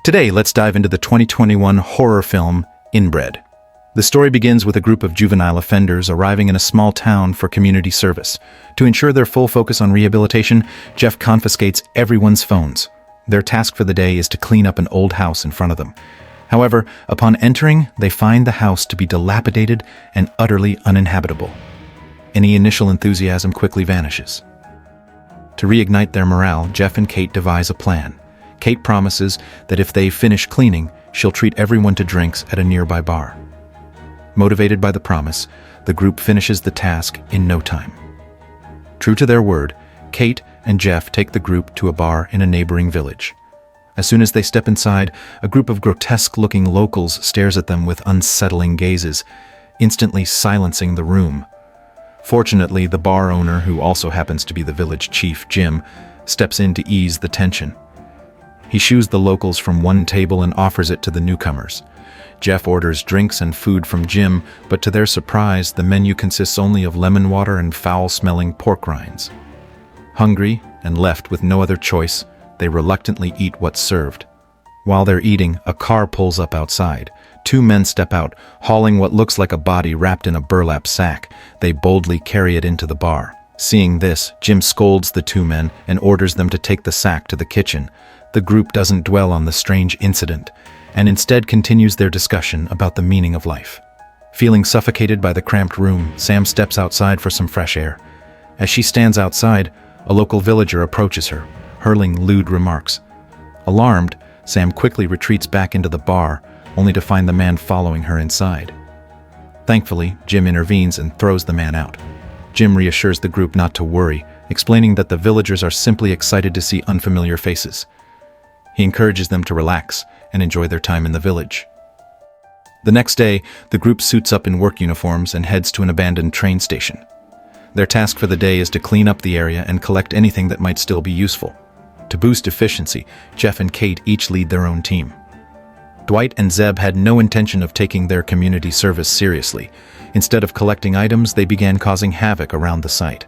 Today, let's dive into the 2021 horror film, Inbred. The story begins with a group of juvenile offenders arriving in a small town for community service. To ensure their full focus on rehabilitation, Jeff confiscates everyone's phones. Their task for the day is to clean up an old house in front of them. However, upon entering, they find the house to be dilapidated and utterly uninhabitable. Any initial enthusiasm quickly vanishes. To reignite their morale, Jeff and Kate devise a plan. Kate promises that if they finish cleaning, she'll treat everyone to drinks at a nearby bar. Motivated by the promise, the group finishes the task in no time. True to their word, Kate and Jeff take the group to a bar in a neighboring village. As soon as they step inside, a group of grotesque-looking locals stares at them with unsettling gazes, instantly silencing the room. Fortunately, the bar owner, who also happens to be the village chief, Jim, steps in to ease the tension. He shoos the locals from one table and offers it to the newcomers. Jeff orders drinks and food from Jim, but to their surprise, the menu consists only of lemon water and foul-smelling pork rinds. Hungry and left with no other choice, they reluctantly eat what's served. While they're eating, a car pulls up outside. Two men step out, hauling what looks like a body wrapped in a burlap sack. They boldly carry it into the bar. Seeing this, Jim scolds the two men and orders them to take the sack to the kitchen. The group doesn't dwell on the strange incident, and instead continues their discussion about the meaning of life. Feeling suffocated by the cramped room, Sam steps outside for some fresh air. As she stands outside, a local villager approaches her, hurling lewd remarks. Alarmed, Sam quickly retreats back into the bar, only to find the man following her inside. Thankfully, Jim intervenes and throws the man out. Jim reassures the group not to worry, explaining that the villagers are simply excited to see unfamiliar faces. He encourages them to relax and enjoy their time in the village. The next day, the group suits up in work uniforms and heads to an abandoned train station. Their task for the day is to clean up the area and collect anything that might still be useful. To boost efficiency, Jeff and Kate each lead their own team. Dwight and Zeb had no intention of taking their community service seriously. Instead of collecting items, they began causing havoc around the site.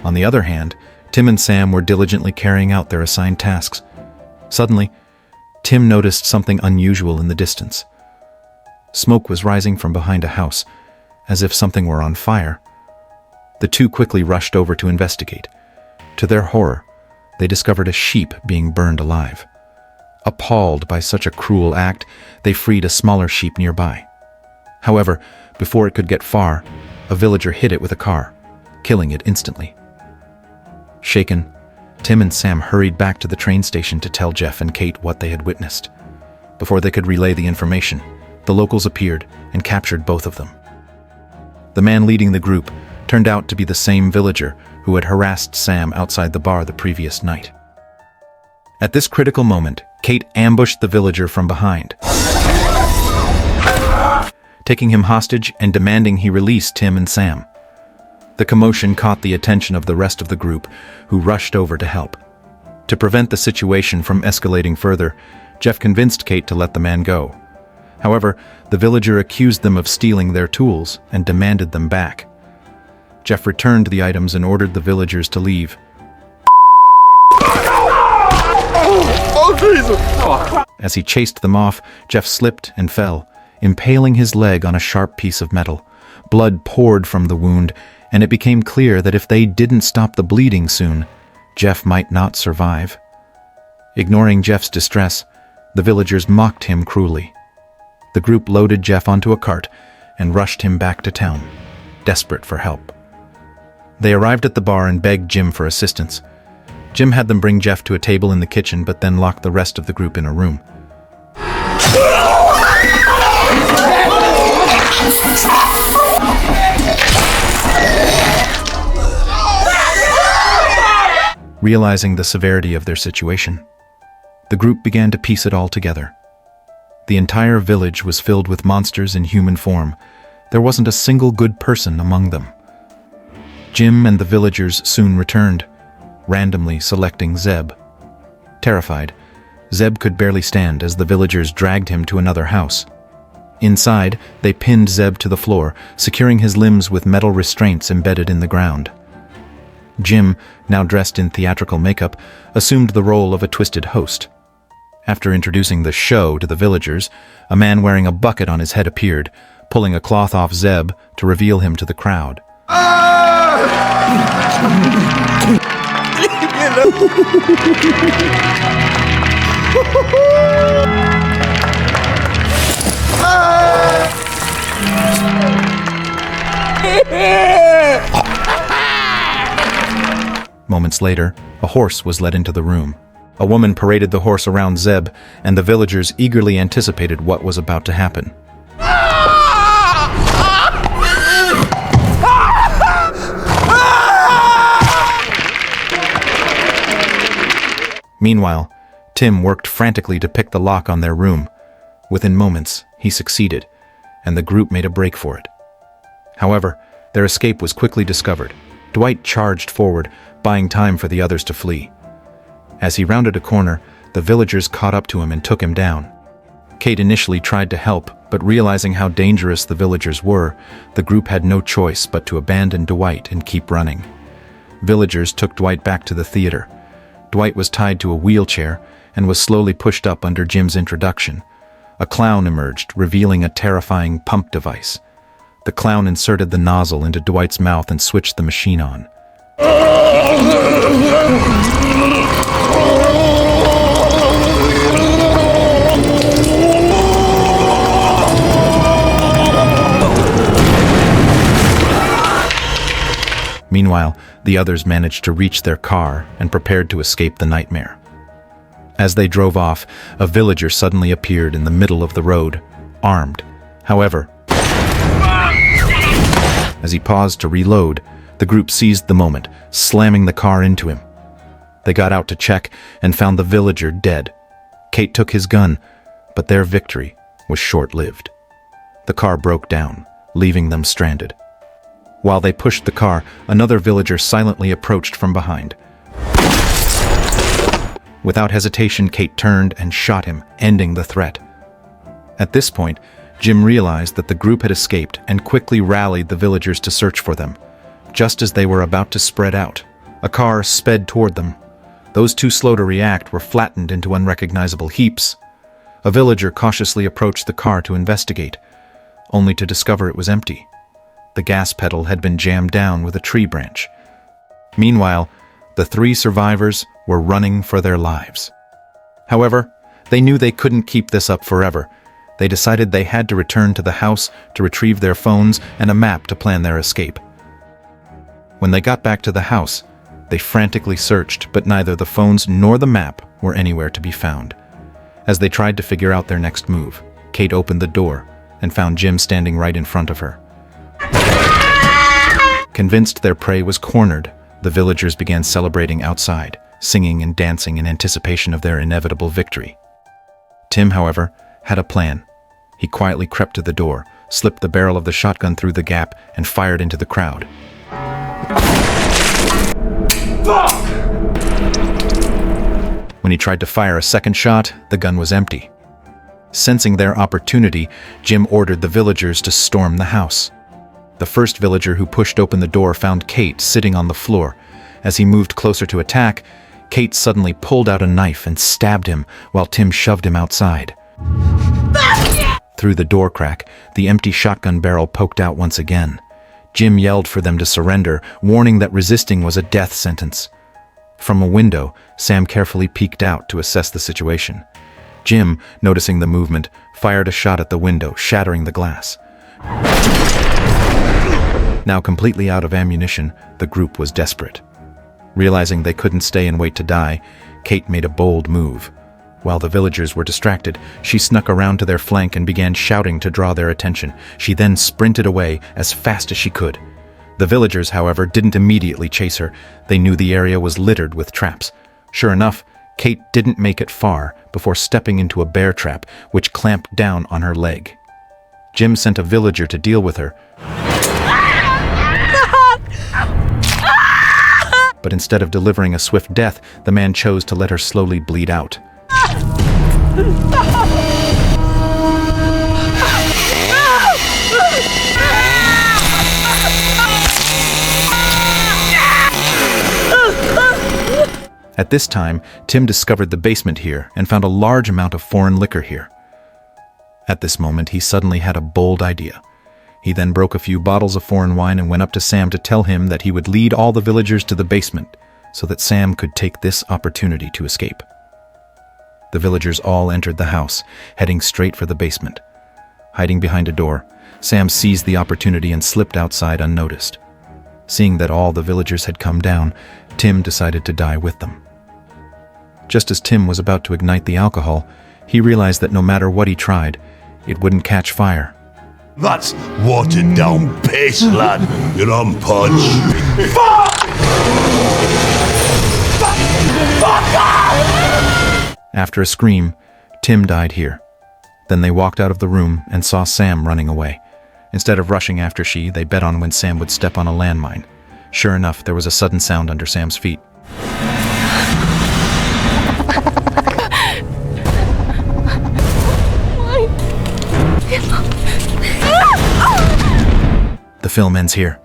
On the other hand, Tim and Sam were diligently carrying out their assigned tasks. Suddenly, Tim noticed something unusual in the distance. Smoke was rising from behind a house, as if something were on fire. The two quickly rushed over to investigate. To their horror, they discovered a sheep being burned alive. Appalled by such a cruel act, they freed a smaller sheep nearby. However, before it could get far, a villager hit it with a car, killing it instantly. Shaken, Tim and Sam hurried back to the train station to tell Jeff and Kate what they had witnessed. Before they could relay the information, the locals appeared and captured both of them. The man leading the group turned out to be the same villager who had harassed Sam outside the bar the previous night. At this critical moment, Kate ambushed the villager from behind, taking him hostage and demanding he release Tim and Sam. The commotion caught the attention of the rest of the group, who rushed over to help. To prevent the situation from escalating further, Jeff convinced Kate to let the man go. However, the villager accused them of stealing their tools and demanded them back. Jeff returned the items and ordered the villagers to leave. As he chased them off, Jeff slipped and fell, impaling his leg on a sharp piece of metal. Blood poured from the wound, and it became clear that if they didn't stop the bleeding soon, Jeff might not survive. Ignoring Jeff's distress, the villagers mocked him cruelly. The group loaded Jeff onto a cart and rushed him back to town, desperate for help. They arrived at the bar and begged Jim for assistance. Jim had them bring Jeff to a table in the kitchen, but then locked the rest of the group in a room. Realizing the severity of their situation, the group began to piece it all together. The entire village was filled with monsters in human form. There wasn't a single good person among them. Jim and the villagers soon returned, randomly selecting Zeb. Terrified, Zeb could barely stand as the villagers dragged him to another house. Inside, they pinned Zeb to the floor, securing his limbs with metal restraints embedded in the ground. Jim, now dressed in theatrical makeup, assumed the role of a twisted host. After introducing the show to the villagers, a man wearing a bucket on his head appeared, pulling a cloth off Zeb to reveal him to the crowd. Moments later, a horse was led into the room. A woman paraded the horse around Zeb, and the villagers eagerly anticipated what was about to happen. Meanwhile, Tim worked frantically to pick the lock on their room. Within moments, he succeeded, and the group made a break for it. However, their escape was quickly discovered. Dwight charged forward, buying time for the others to flee. As he rounded a corner, the villagers caught up to him and took him down. Kate initially tried to help, but realizing how dangerous the villagers were, the group had no choice but to abandon Dwight and keep running. Villagers took Dwight back to the theater. Dwight was tied to a wheelchair and was slowly pushed up under Jim's introduction. A clown emerged, revealing a terrifying pump device. The clown inserted the nozzle into Dwight's mouth and switched the machine on. Meanwhile, the others managed to reach their car and prepared to escape the nightmare. As they drove off, a villager suddenly appeared in the middle of the road, armed. However, as he paused to reload, the group seized the moment, slamming the car into him. They got out to check and found the villager dead. Kate took his gun, but their victory was short-lived. The car broke down, leaving them stranded. While they pushed the car, another villager silently approached from behind. Without hesitation, Kate turned and shot him, ending the threat. At this point, Jim realized that the group had escaped and quickly rallied the villagers to search for them. Just as they were about to spread out, a car sped toward them. Those too slow to react were flattened into unrecognizable heaps. A villager cautiously approached the car to investigate, only to discover it was empty. The gas pedal had been jammed down with a tree branch. Meanwhile, the three survivors were running for their lives. However, they knew they couldn't keep this up forever. They decided they had to return to the house to retrieve their phones and a map to plan their escape. When they got back to the house, they frantically searched, but neither the phones nor the map were anywhere to be found. As they tried to figure out their next move, Kate opened the door and found Jim standing right in front of her. Convinced their prey was cornered, the villagers began celebrating outside, singing and dancing in anticipation of their inevitable victory. Tim, however, had a plan. He quietly crept to the door, slipped the barrel of the shotgun through the gap, and fired into the crowd. Fuck! When he tried to fire a second shot, the gun was empty. Sensing their opportunity, Jim ordered the villagers to storm the house. The first villager who pushed open the door found Kate sitting on the floor. As he moved closer to attack, Kate suddenly pulled out a knife and stabbed him while Tim shoved him outside. Through the door crack, the empty shotgun barrel poked out once again. Jim yelled for them to surrender, warning that resisting was a death sentence. From a window, Sam carefully peeked out to assess the situation. Jim, noticing the movement, fired a shot at the window, shattering the glass. Now completely out of ammunition, the group was desperate. Realizing they couldn't stay and wait to die, Kate made a bold move. While the villagers were distracted, she snuck around to their flank and began shouting to draw their attention. She then sprinted away as fast as she could. The villagers, however, didn't immediately chase her. They knew the area was littered with traps. Sure enough, Kate didn't make it far before stepping into a bear trap, which clamped down on her leg. Jim sent a villager to deal with her. But instead of delivering a swift death, the man chose to let her slowly bleed out. At this time, Tim discovered the basement here and found a large amount of foreign liquor here. At this moment, he suddenly had a bold idea. He then broke a few bottles of foreign wine and went up to Sam to tell him that he would lead all the villagers to the basement so that Sam could take this opportunity to escape. The villagers all entered the house, heading straight for the basement. Hiding behind a door, Sam seized the opportunity and slipped outside unnoticed. Seeing that all the villagers had come down, Tim decided to die with them. Just as Tim was about to ignite the alcohol, he realized that no matter what he tried, it wouldn't catch fire. That's watered down piss, lad. You're on punch. Fuck! Fuck off! After a scream, Tim died here. Then they walked out of the room and saw Sam running away. Instead of rushing after she, they bet on when Sam would step on a landmine. Sure enough, there was a sudden sound under Sam's feet. The film ends here.